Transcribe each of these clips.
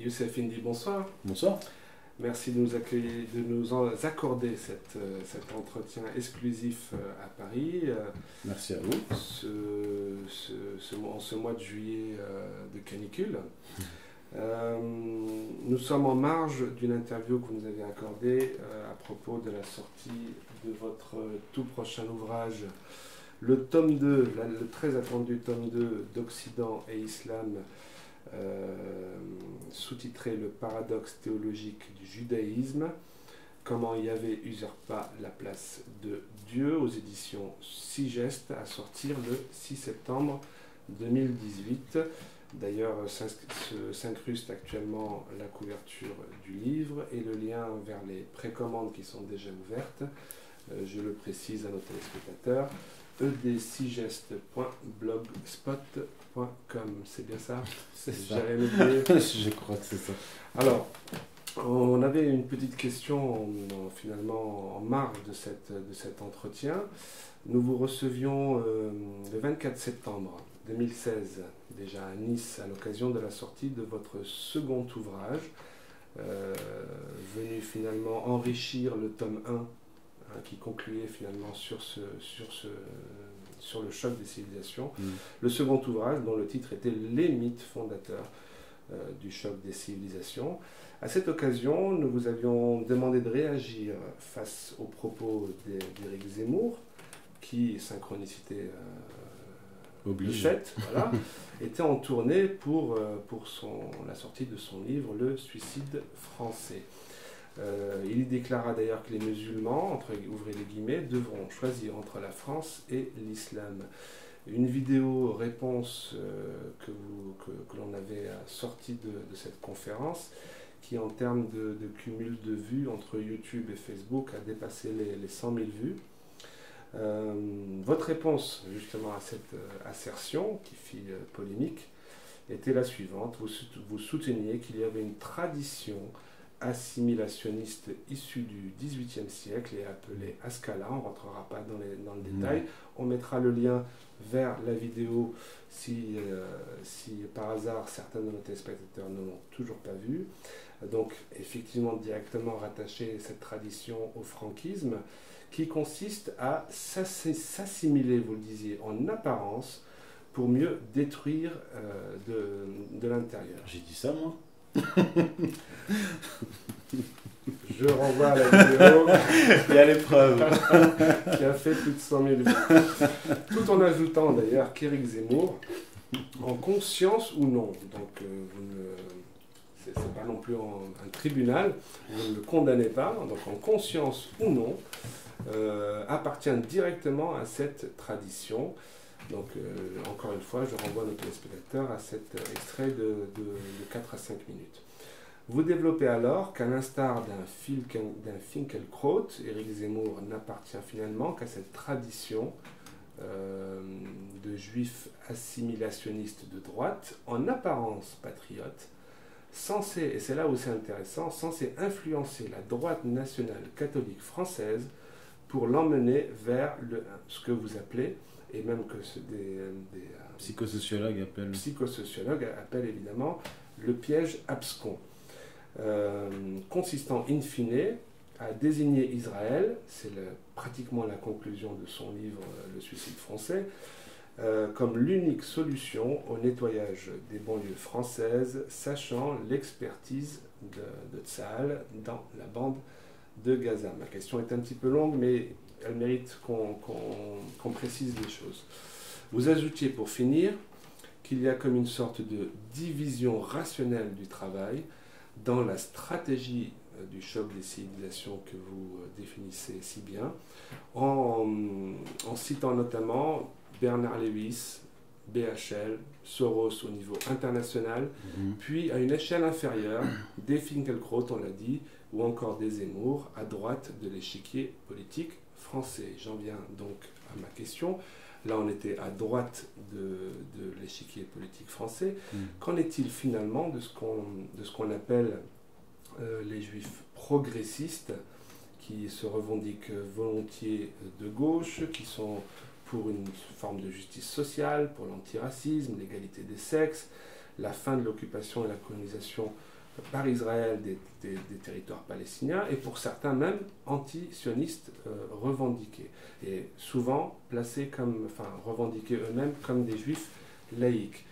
Youssef Indy, bonsoir. Bonsoir. Merci de nous accueillir, de nous accorder cet entretien exclusif à Paris. Merci à vous. En ce mois de juillet de canicule. Nous sommes en marge d'une interview que vous nous avez accordée à propos de la sortie de votre tout prochain ouvrage, le tome 2, le très attendu tome 2 d'Occident et Islam, sous-titré Le paradoxe théologique du judaïsme, comment Yahvé usurpa la place de Dieu, aux éditions Sigeste, à sortir le 6 septembre 2018. D'ailleurs, s'incruste actuellement la couverture du livre et le lien vers les précommandes qui sont déjà ouvertes. Je le précise à nos téléspectateurs, edcigeste.blogspot.com, c'est bien ça? C'est ça. J'avais noté. Je crois que c'est ça. Alors, on avait une petite question finalement en marge de cet entretien. Nous vous recevions le 24 septembre 2016, déjà à Nice, à l'occasion de la sortie de votre second ouvrage, venu finalement enrichir le tome 1, qui concluait finalement sur le choc des civilisations. Le second ouvrage, dont le titre était Les mythes fondateurs du choc des civilisations. À cette occasion, nous vous avions demandé de réagir face aux propos d'Éric Zemmour, qui, synchronicité Oblige. 7, voilà, était en tournée pour la sortie de son livre Le suicide français. Il y déclara d'ailleurs que les musulmans, ouvrez les guillemets, devront choisir entre la France et l'islam. Une vidéo réponse que l'on avait sortie de cette conférence, qui en termes de cumul de vues entre YouTube et Facebook a dépassé les 100 000 vues. Votre réponse justement à cette assertion qui fit polémique était la suivante. Vous souteniez qu'il y avait une tradition assimilationniste issue du XVIIIe siècle et appelée Haskalah. On ne rentrera pas dans le détail. On mettra le lien vers la vidéo si par hasard certains de nos téléspectateurs ne l'ont toujours pas vue. Donc effectivement directement rattacher cette tradition au franquisme, qui consiste à s'assimiler, vous le disiez, en apparence pour mieux détruire de l'intérieur. J'ai dit ça, moi? Je renvoie à la vidéo. Il y a l'épreuve. Qui a fait plus de 100 000 vues. Tout en ajoutant d'ailleurs qu'Éric Zemmour, en conscience ou non, donc c'est pas non plus un tribunal, vous ne le condamnez pas, donc en conscience ou non, appartient directement à cette tradition. Donc, encore une fois, je renvoie nos téléspectateurs à cet extrait de 4 à 5 minutes. Vous développez alors qu'à l'instar d'un Finkielkraut, Éric Zemmour n'appartient finalement qu'à cette tradition de juifs assimilationnistes de droite, en apparence patriotes, censé, et c'est là où c'est intéressant, censé influencer la droite nationale catholique française pour l'emmener vers ce que vous appelez, et même que des psychosociologues appellent évidemment le piège abscon, consistant in fine à désigner Israël, c'est pratiquement la conclusion de son livre Le suicide français, comme l'unique solution au nettoyage des banlieues françaises, sachant l'expertise de Tsahal dans la bande de Gaza. Ma question est un petit peu longue, mais elle mérite qu'on précise les choses. Vous ajoutiez pour finir qu'il y a comme une sorte de division rationnelle du travail dans la stratégie du choc des civilisations que vous définissez si bien, en citant notamment Bernard Lewis, BHL, Soros au niveau international, puis à une échelle inférieure, des Finkielkraut, on l'a dit, ou encore des Zemmour, à droite de l'échiquier politique français. J'en viens donc à ma question. Là, on était à droite de l'échiquier politique français. Qu'en est-il finalement de ce qu'on appelle les juifs progressistes, qui se revendiquent volontiers de gauche, qui sont pour une forme de justice sociale, pour l'antiracisme, l'égalité des sexes, la fin de l'occupation et la colonisation par Israël des territoires palestiniens et pour certains même anti-sionistes revendiqués et souvent placés comme, enfin revendiqués eux-mêmes comme des juifs laïcs.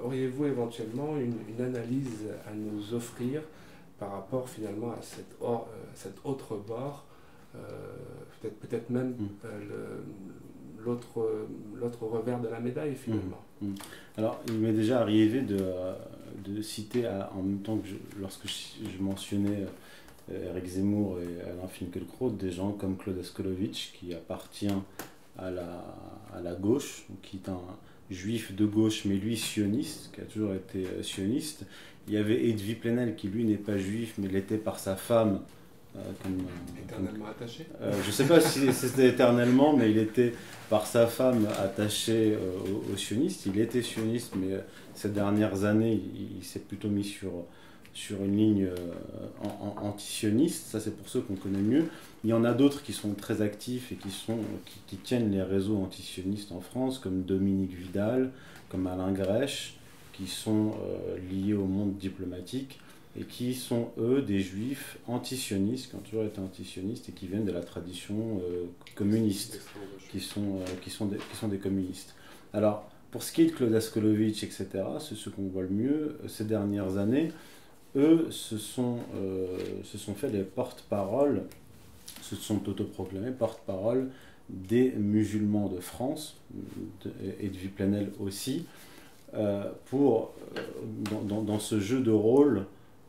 Auriez-vous éventuellement une analyse à nous offrir par rapport finalement à cet autre bord, peut-être même l'autre revers de la médaille finalement? Alors, il m'est déjà arrivé de citer, en même temps que lorsque je mentionnais Eric Zemmour et Alain Finkielkraut, des gens comme Claude Askolovitch, qui appartient à la gauche, qui est un juif de gauche, mais lui sioniste, qui a toujours été sioniste. Il y avait Edwy Plenel, qui lui n'est pas juif, mais l'était par sa femme. Éternellement attaché je ne sais pas si c'était éternellement, mais il était par sa femme attaché aux sionistes. Il était sioniste, mais ces dernières années, il s'est plutôt mis sur une ligne anti-sioniste. Ça, c'est pour ceux qu'on connaît mieux. Il y en a d'autres qui sont très actifs et qui tiennent les réseaux anti-sionistes en France, comme Dominique Vidal, comme Alain Grèche, qui sont liés au monde diplomatique et qui sont, eux, des juifs anti-sionistes, qui ont toujours été anti-sionistes et qui viennent de la tradition communiste, qui sont des communistes. Alors, pour ce qui est de Claude Askolovitch, etc., c'est ceux qu'on voit le mieux ces dernières années. Eux se sont fait les porte-paroles, se sont autoproclamés porte-parole des musulmans de France, et de Plenel aussi, dans ce jeu de rôle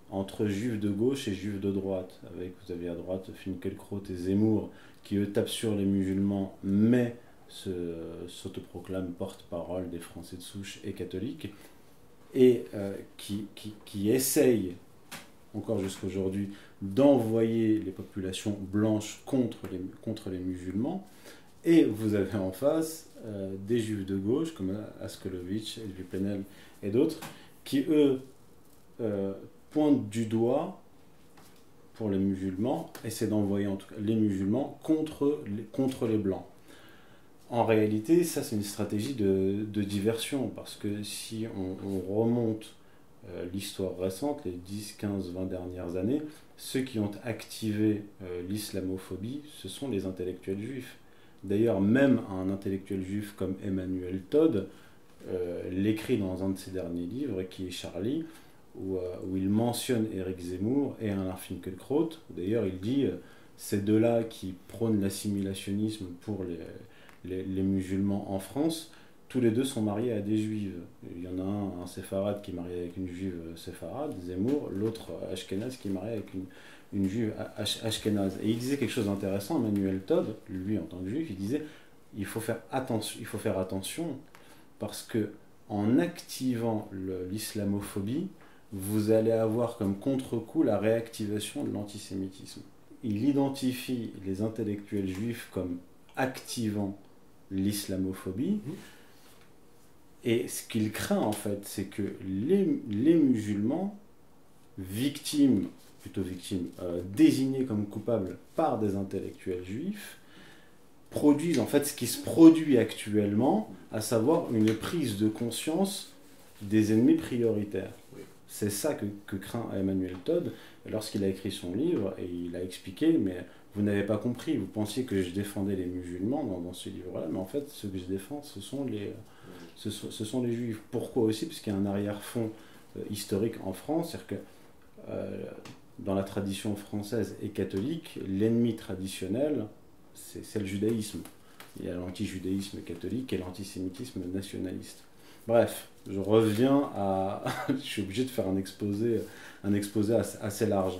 entre juifs de gauche et juifs de droite. Vous avez à droite Finkielkraut et Zemmour, qui eux tapent sur les musulmans, mais s'autoproclament porte-parole des Français de souche et catholiques, et qui essayent, encore jusqu'à aujourd'hui, d'envoyer les populations blanches contre les musulmans. Et vous avez en face des juifs de gauche, comme Askolovitch, Edwy Plenel et d'autres, qui, eux, pointent du doigt, pour les musulmans, essaient d'envoyer en tout cas les musulmans contre les blancs. En réalité, ça, c'est une stratégie de diversion, parce que si on remonte l'histoire récente, les 10, 15, 20 dernières années, ceux qui ont activé l'islamophobie, ce sont les intellectuels juifs. D'ailleurs, même un intellectuel juif comme Emmanuel Todd l'écrit dans un de ses derniers livres, qui est Charlie, où il mentionne Éric Zemmour et Alain Finkielkraut. D'ailleurs, il dit ces deux-là qui prônent l'assimilationnisme pour les musulmans en France, tous les deux sont mariés à des juives. Il y en a un séfarade qui est marié avec une juive séfarade, Zemmour, l'autre ashkénaze qui est marié avec une juive ashkénaze. Et il disait quelque chose d'intéressant, Emmanuel Todd, lui en tant que juif, il disait il faut faire attention parce que en activant l'islamophobie, vous allez avoir comme contre-coup la réactivation de l'antisémitisme. Il identifie les intellectuels juifs comme activant l'islamophobie. Et ce qu'il craint, en fait, c'est que les musulmans, désignés comme coupables par des intellectuels juifs, produisent en fait ce qui se produit actuellement, à savoir une prise de conscience des ennemis prioritaires. Oui. C'est ça que craint Emmanuel Todd lorsqu'il a écrit son livre, et il a expliqué, mais vous n'avez pas compris, vous pensiez que je défendais les musulmans dans ce livre-là, mais en fait, ce que je défends, ce sont les juifs. Pourquoi aussi? Parce qu'il y a un arrière-fond historique en France, c'est-à-dire que dans la tradition française et catholique, l'ennemi traditionnel, c'est le judaïsme. Il y a l'anti-judaïsme catholique et l'antisémitisme nationaliste. Bref, je reviens à... je suis obligé de faire un exposé assez large.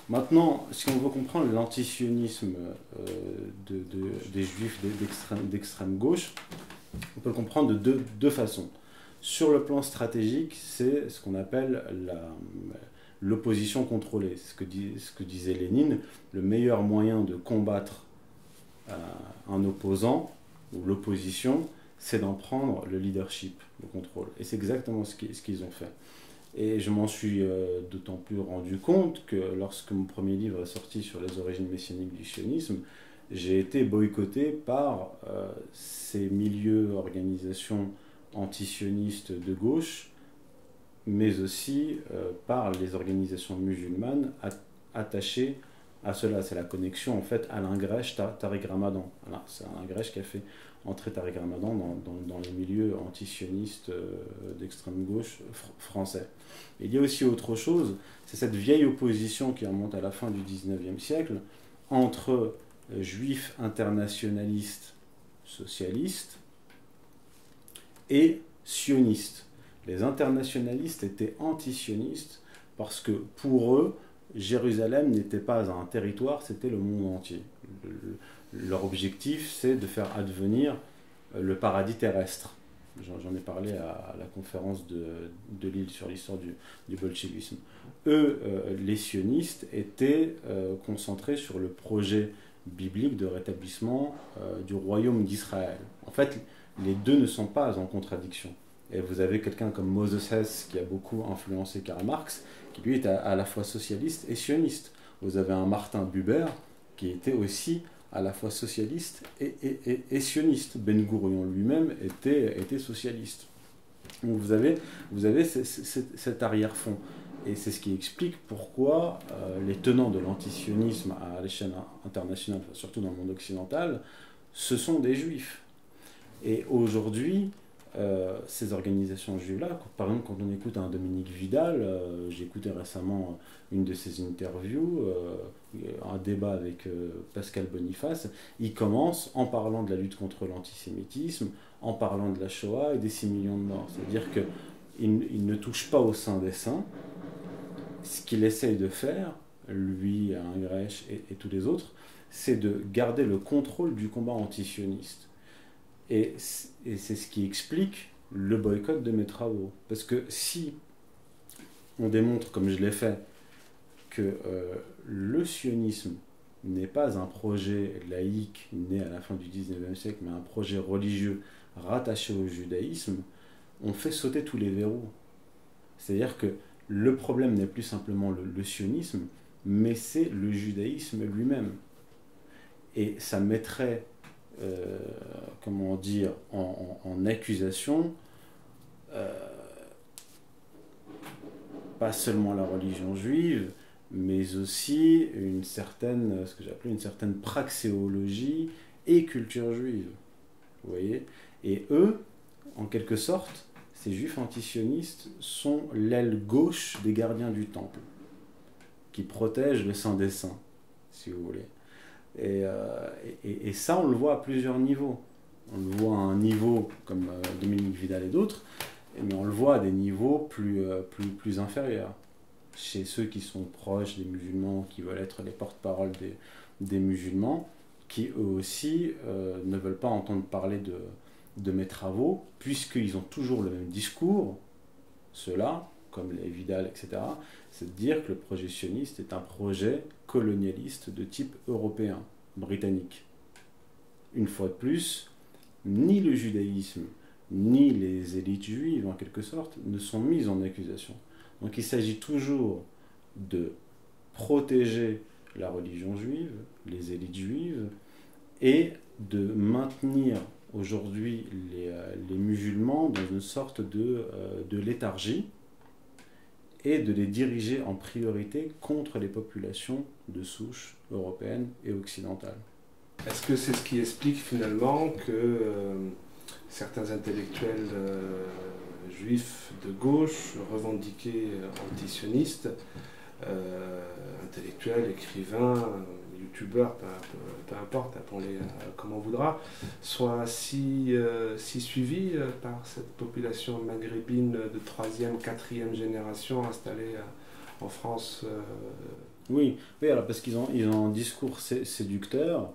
Maintenant, si on veut comprendre l'antisionisme des juifs d'extrême gauche, on peut le comprendre de deux façons. Sur le plan stratégique, c'est ce qu'on appelle l'opposition contrôlée. C'est ce que disait Lénine, le meilleur moyen de combattre un opposant ou l'opposition, c'est d'en prendre le leadership, le contrôle. Et c'est exactement ce qu'ils ont fait. Et je m'en suis d'autant plus rendu compte que lorsque mon premier livre est sorti sur les origines messianiques du sionisme, j'ai été boycotté par ces milieux, organisations antisionistes de gauche mais aussi par les organisations musulmanes attachées à cela. C'est la connexion en fait Alain Grèche, Tariq Ramadan. Voilà, c'est Alain Grèche qui a fait entrer Tariq Ramadan dans les milieux antisionistes d'extrême gauche français. Et il y a aussi autre chose, c'est cette vieille opposition qui remonte à la fin du 19e siècle entre juifs internationalistes socialistes et sionistes. Les internationalistes étaient anti-sionistes parce que pour eux, Jérusalem n'était pas un territoire, c'était le monde entier. Leur objectif, c'est de faire advenir le paradis terrestre. J'en ai parlé à la conférence de Lille sur l'histoire du bolchevisme. Eux, les sionistes, étaient concentrés sur le projet biblique de rétablissement du royaume d'Israël. En fait, les deux ne sont pas en contradiction. Et vous avez quelqu'un comme Moses Hess qui a beaucoup influencé Karl Marx, qui lui est à la fois socialiste et sioniste. Vous avez un Martin Buber qui était aussi à la fois socialiste et sioniste. Ben Gourion lui-même était socialiste. Donc vous avez cet arrière-fond. Et c'est ce qui explique pourquoi les tenants de l'antisionisme à l'échelle internationale, surtout dans le monde occidental, ce sont des juifs. Et aujourd'hui, ces organisations juives-là, par exemple quand on écoute un Dominique Vidal, j'ai écouté récemment une de ses interviews, un débat avec Pascal Boniface, il commence en parlant de la lutte contre l'antisémitisme, en parlant de la Shoah et des 6 millions de morts. C'est-à-dire qu'il ne touche pas au sein des saints. Ce qu'il essaye de faire, lui, Alain Grèche et tous les autres, c'est de garder le contrôle du combat antisioniste. Et c'est ce qui explique le boycott de mes travaux. Parce que si on démontre, comme je l'ai fait, que le sionisme n'est pas un projet laïque né à la fin du 19e siècle, mais un projet religieux rattaché au judaïsme, on fait sauter tous les verrous. C'est-à-dire que le problème n'est plus simplement le sionisme, mais c'est le judaïsme lui-même. Et ça mettrait comment dire, en accusation pas seulement la religion juive, mais aussi ce que j'appelais une certaine praxéologie et culture juive. Vous voyez ? Et eux, en quelque sorte, ces juifs antisionistes sont l'aile gauche des gardiens du temple, qui protègent le Saint des Saints, si vous voulez. Et ça, on le voit à plusieurs niveaux. On le voit à un niveau comme Dominique Vidal et d'autres, mais on le voit à des niveaux plus inférieurs. Chez ceux qui sont proches des musulmans, qui veulent être les porte-parole des musulmans, qui eux aussi ne veulent pas entendre parler de mes travaux, puisqu'ils ont toujours le même discours, ceux-là, comme les Vidal, etc., c'est de dire que le projet sioniste est un projet colonialiste de type européen, britannique. Une fois de plus, ni le judaïsme, ni les élites juives, en quelque sorte, ne sont mises en accusation. Donc il s'agit toujours de protéger la religion juive, les élites juives, et de maintenir aujourd'hui les musulmans dans une sorte de léthargie, et de les diriger en priorité contre les populations de souche européennes et occidentales. Est-ce que c'est ce qui explique finalement que certains intellectuels juifs de gauche, revendiqués antisionistes, intellectuels, écrivains, youtubeurs, peu importe, appelons-les comme on voudra, soient si suivis par cette population maghrébine de 3e, 4e génération installée en France Oui, alors parce qu'ils ont un discours séducteur.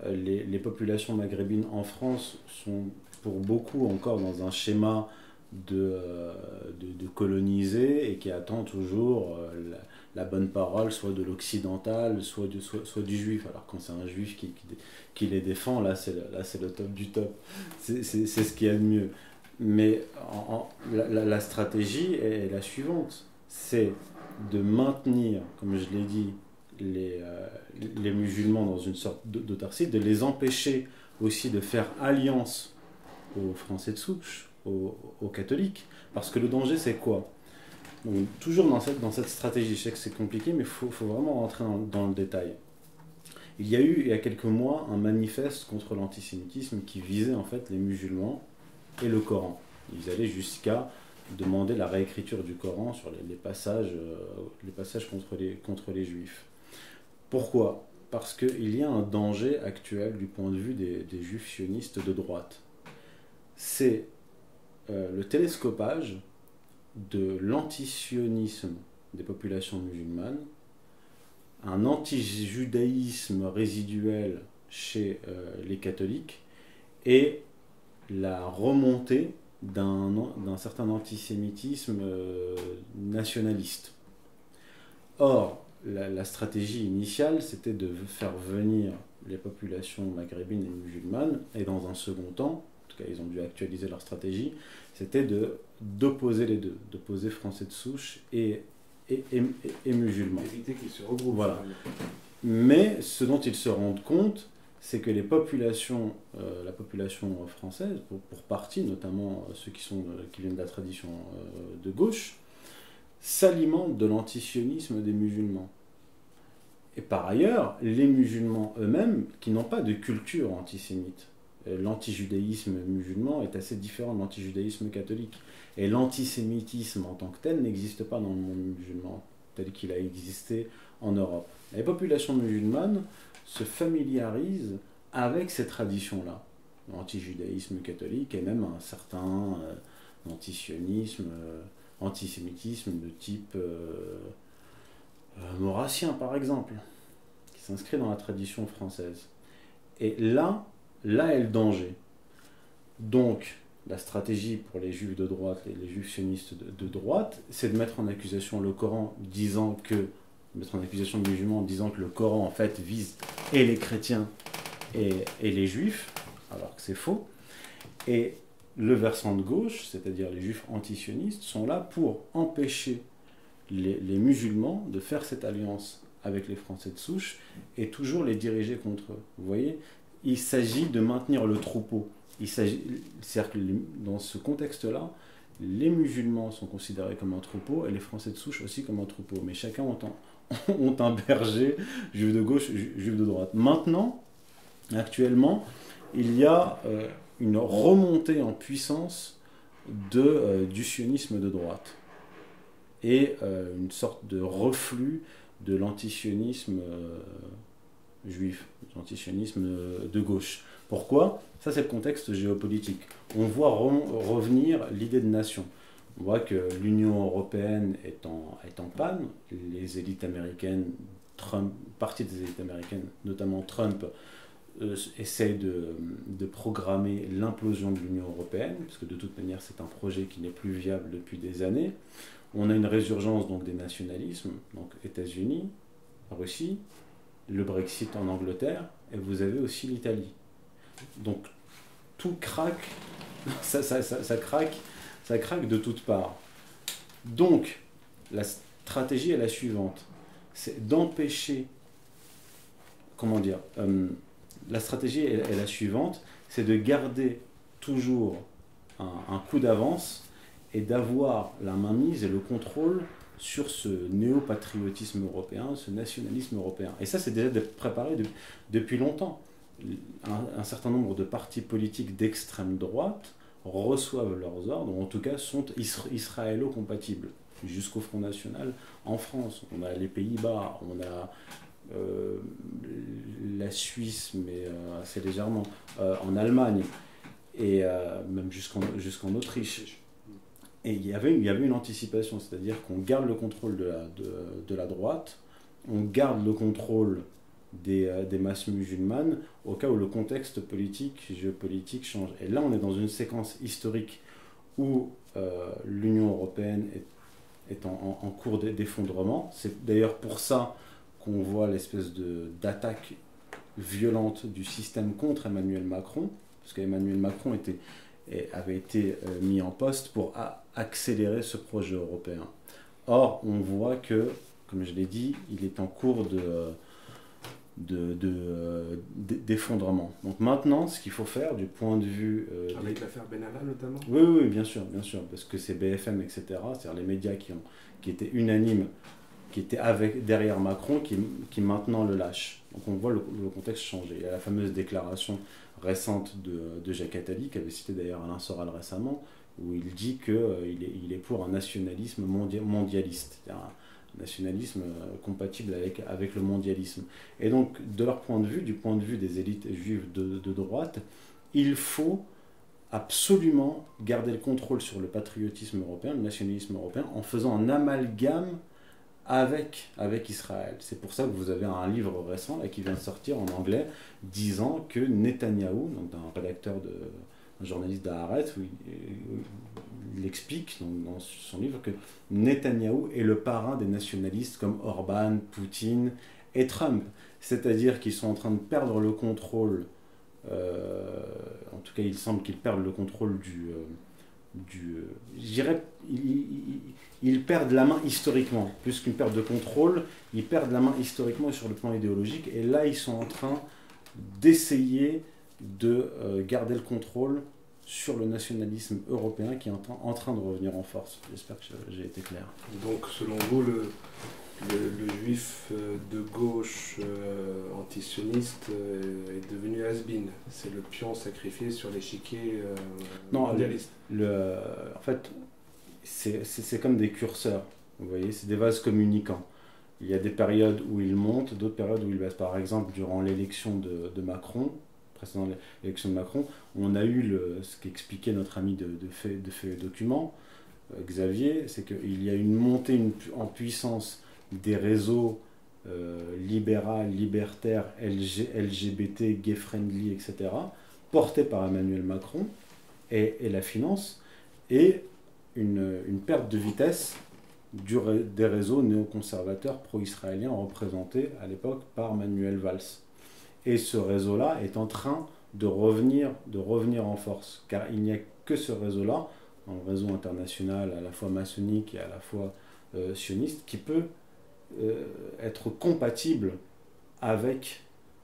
Les populations maghrébines en France sont pour beaucoup encore dans un schéma de coloniser et qui attend toujours la bonne parole, soit de l'occidental, soit du juif. Alors quand c'est un juif qui les défend, là c'est le top du top. C'est ce qu'il y a de mieux. Mais la stratégie est la suivante. C'est de maintenir, comme je l'ai dit, les musulmans dans une sorte d'autarcie, de les empêcher aussi de faire alliance aux Français de souche, aux catholiques. Parce que le danger, c'est quoi ? Donc, toujours dans cette stratégie, je sais que c'est compliqué, mais il faut vraiment rentrer dans le détail. Il y a eu, il y a quelques mois, un manifeste contre l'antisémitisme qui visait en fait les musulmans et le Coran. Ils allaient jusqu'à demander la réécriture du Coran sur les passages contre les juifs. Pourquoi? Parce qu'il y a un danger actuel du point de vue des juifs sionistes de droite. C'est le télescopage de l'antisionisme des populations musulmanes, un anti-judaïsme résiduel chez les catholiques et la remontée d'un certain antisémitisme nationaliste. Or, la stratégie initiale, c'était de faire venir les populations maghrébines et musulmanes, et dans un second temps, en tout cas ils ont dû actualiser leur stratégie, c'était d'opposer les deux, d'opposer français de souche et musulmans. Éviter qu'ils se regroupent. Voilà. Mais ce dont ils se rendent compte, c'est que les populations, la population française, pour partie, notamment ceux qui viennent de la tradition de gauche, s'alimentent de l'antisionisme des musulmans. Et par ailleurs, les musulmans eux-mêmes, qui n'ont pas de culture antisémite, l'antijudaïsme musulman est assez différent de l'antijudaïsme catholique. Et l'antisémitisme en tant que tel n'existe pas dans le monde musulman, tel qu'il a existé en Europe. Les populations musulmanes se familiarisent avec ces traditions-là, l'antijudaïsme catholique et même un certain antisionisme, antisémitisme de type maurassien par exemple, qui s'inscrit dans la tradition française. Et là est le danger. Donc, la stratégie pour les juifs de droite, les juifs sionistes de droite, c'est de mettre en accusation le Coran, mettre en accusation le musulman en disant que le Coran en fait vise et les chrétiens et les juifs, alors que c'est faux. Et le versant de gauche, c'est-à-dire les juifs antisionistes, sont là pour empêcher les musulmans de faire cette alliance avec les Français de souche et toujours les diriger contre eux. Vous voyez, il s'agit de maintenir le troupeau. C'est-à-dire que dans ce contexte-là, les musulmans sont considérés comme un troupeau et les Français de souche aussi comme un troupeau. Mais chacun ont un berger, juif de gauche, juif de droite. Maintenant, actuellement, il y a une remontée en puissance du sionisme de droite et une sorte de reflux de l'antisionisme juif, l'antisionisme de gauche. Pourquoi? Ça, c'est le contexte géopolitique. On voit revenir l'idée de nation. On voit que l'Union européenne est en panne. Les élites américaines, partie des élites américaines, notamment Trump, essayent de programmer l'implosion de l'Union européenne, parce que de toute manière, c'est un projet qui n'est plus viable depuis des années. On a une résurgence donc, des nationalismes, donc États-Unis, Russie, le Brexit en Angleterre, et vous avez aussi l'Italie. Donc tout craque, ça craque de toutes parts. Donc la stratégie est la suivante, c'est d'empêcher, la stratégie est la suivante, c'est de garder toujours un coup d'avance et d'avoir la mainmise et le contrôle sur ce néo-patriotisme européen, ce nationalisme européen. Et ça, c'est déjà préparé depuis longtemps. Un certain nombre de partis politiques d'extrême droite reçoivent leurs ordres, ou en tout cas sont israélo-compatibles, jusqu'au Front National en France. On a les Pays-Bas, on a la Suisse, mais assez légèrement, en Allemagne, et même jusqu'en Autriche. Et il y avait une anticipation, c'est-à-dire qu'on garde le contrôle de la droite, on garde le contrôle des masses musulmanes au cas où le contexte géopolitique change. Et là, on est dans une séquence historique où l'Union européenne est en cours d'effondrement. C'est d'ailleurs pour ça qu'on voit l'espèce d'attaque violente du système contre Emmanuel Macron, parce qu'Emmanuel Macron avait été mis en poste pour accélérer ce projet européen. Or, on voit que, comme je l'ai dit, il est en cours d'effondrement. Donc maintenant, ce qu'il faut faire du point de vue... Avec l'affaire Benalla notamment? Oui, oui, bien sûr, parce que c'est BFM, etc., c'est-à-dire les médias qui étaient unanimes, qui étaient derrière Macron, qui maintenant le lâchent. Donc on voit le contexte changer. Il y a la fameuse déclaration récente de Jacques Attali, qui avait cité d'ailleurs Alain Soral récemment, où il dit qu'il est pour un nationalisme mondialiste, c'est-à-dire un nationalisme compatible avec le mondialisme. Et donc, de leur point de vue, du point de vue des élites juives de droite, il faut absolument garder le contrôle sur le patriotisme européen, le nationalisme européen, en faisant un amalgame avec Israël. C'est pour ça que vous avez un livre récent là, qui vient de sortir en anglais, disant que Netanyahou, donc un rédacteur un journaliste d'Haaretz, où il explique dans son livre que Netanyahou est le parrain des nationalistes comme Orban, Poutine et Trump. C'est-à-dire qu'ils sont en train de perdre le contrôle, en tout cas il semble qu'ils perdent le contrôle je dirais, ils perdent la main historiquement. Plus qu'une perte de contrôle, ils perdent la main historiquement et sur le plan idéologique. Et là, ils sont en train d'essayer de garder le contrôle sur le nationalisme européen qui est en train de revenir en force. J'espère que j'ai été clair. Donc, selon vous, le juif de gauche antisioniste est devenu has-been. C'est le pion sacrifié sur l'échiquier mondialiste. En fait, c'est comme des curseurs. Vous voyez, c'est des vases communicants. Il y a des périodes où ils montent, d'autres périodes où ils baissent. Par exemple, durant l'élection de Macron, précédant l'élection de Macron, on a eu ce qu'expliquait notre ami de fait document, Xavier, c'est qu'il y a une montée en puissance des réseaux libéraux, libertaires, LGBT, gay-friendly, etc., portés par Emmanuel Macron et la finance, et une perte de vitesse des réseaux néoconservateurs pro-israéliens représentés à l'époque par Manuel Valls. Et ce réseau-là est en train de revenir en force, car il n'y a que ce réseau-là, un réseau international à la fois maçonnique et à la fois sioniste, qui peut être compatible avec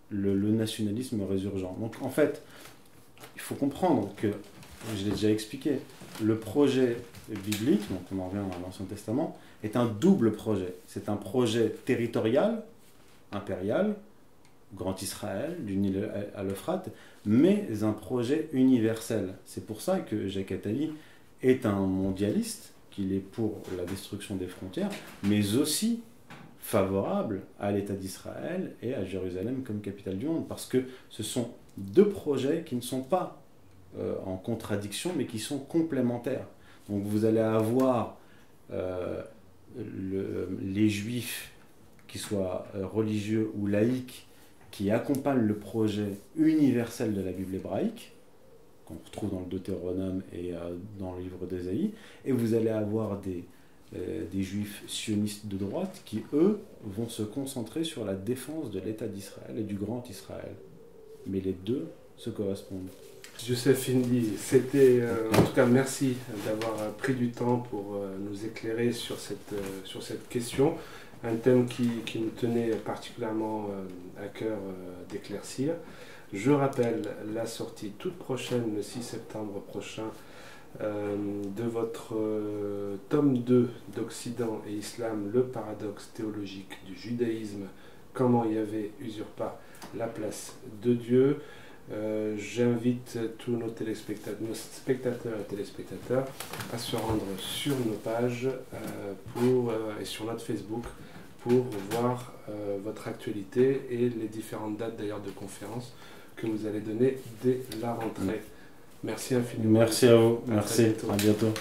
le nationalisme résurgent. Donc en fait, il faut comprendre que, je l'ai déjà expliqué, le projet biblique, donc on en revient à l'Ancien Testament, est un double projet. C'est un projet territorial, impérial, Grand Israël, du Nil à l'Euphrate, mais un projet universel. C'est pour ça que Jacques Attali est un mondialiste, qu'il est pour la destruction des frontières, mais aussi favorable à l'État d'Israël et à Jérusalem comme capitale du monde, parce que ce sont deux projets qui ne sont pas en contradiction, mais qui sont complémentaires. Donc vous allez avoir les juifs, qu'ils soient religieux ou laïcs, qui accompagnent le projet universel de la Bible hébraïque, qu'on retrouve dans le Deutéronome et dans le livre d'Ésaïe, et vous allez avoir des juifs sionistes de droite qui, eux, vont se concentrer sur la défense de l'État d'Israël et du Grand Israël. Mais les deux se correspondent. Youssef Indy, c'était, en tout cas, merci d'avoir pris du temps pour nous éclairer sur cette question, un thème qui nous tenait particulièrement à cœur d'éclaircir. Je rappelle la sortie toute prochaine, le 6 septembre prochain, de votre tome 2 d'Occident et Islam, le paradoxe théologique du judaïsme, comment Yahvé usurpa la place de Dieu. J'invite tous nos spectateurs et téléspectateurs à se rendre sur nos pages et sur notre Facebook pour voir votre actualité et les différentes dates d'ailleurs de conférences que vous allez donner dès la rentrée. Merci infiniment. Merci à vous. Merci. À bientôt.